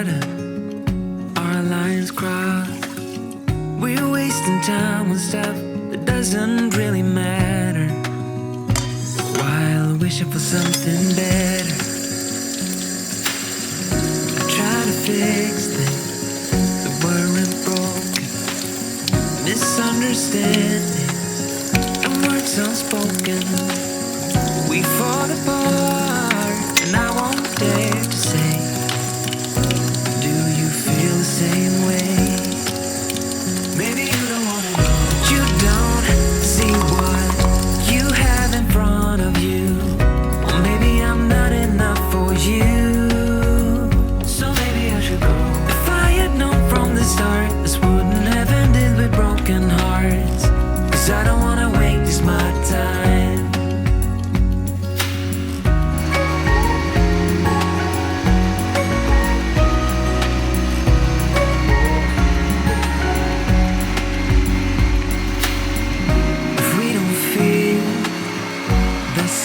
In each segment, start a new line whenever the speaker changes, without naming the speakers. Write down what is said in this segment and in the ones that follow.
started, our lines crossed. We're wasting time on stuff that doesn't really matter, while wishing for something better. I try to fix things that weren't broken, misunderstandings and words unspoken. We fall apart, and I won't dare to say, do you feel the same way? Maybe you don't wanna know, but you don't see what you have in front of you. Or maybe I'm not enough for you, so maybe I should go. If I had known from the start, this wouldn't have ended with broken hearts. 'Cause I don't wanna waste my time.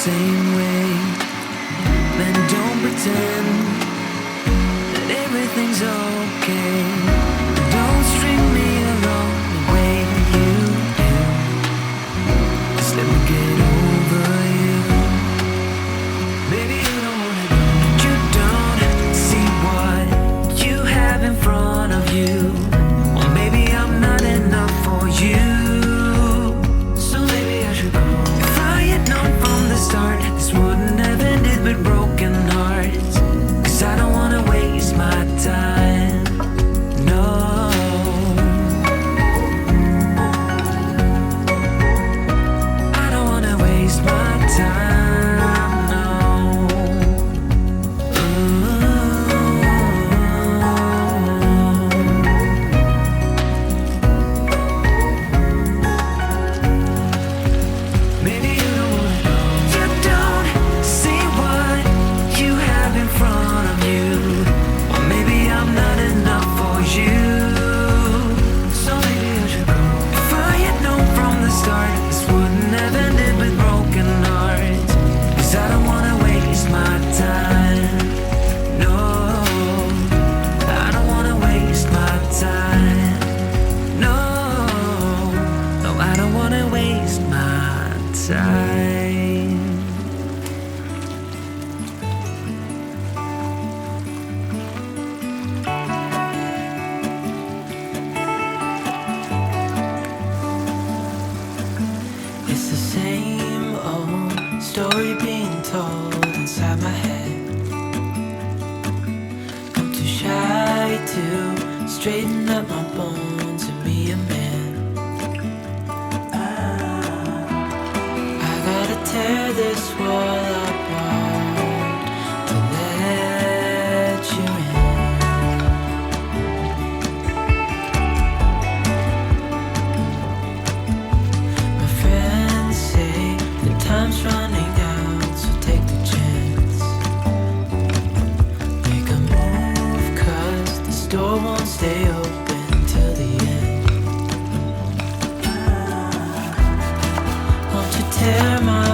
Same way, then don't pretend that everything's okay. Don't string me along the way you do. Just let me get over you. Maybe you don't wanna know, but you don't see what you have in front of you. Or maybe I'm not enough for you, so maybe I should go. If I had known from the start, this wouldn't have ended with broken hearts. 'Cause I don't wanna waste my time, no. I don't wanna waste my time, no. Maybe you don't wanna know, you don't see what you have in front of you. Or maybe I'm not enough for you, so maybe I should go. If I had known from the start, this wouldn't have ended with broken hearts. 'Cause I don't wanna waste my time, no. I don't wanna waste my time, no. No, I don't wanna waste my time.
It's the same old story being told inside my head. I'm too shy to straighten up my bones and be a man. I gotta tear this wall apart to let you in. My friends say the time's running out, so take the chance. Make a move, 'cause the store won't stay open till the end. Won't you tear my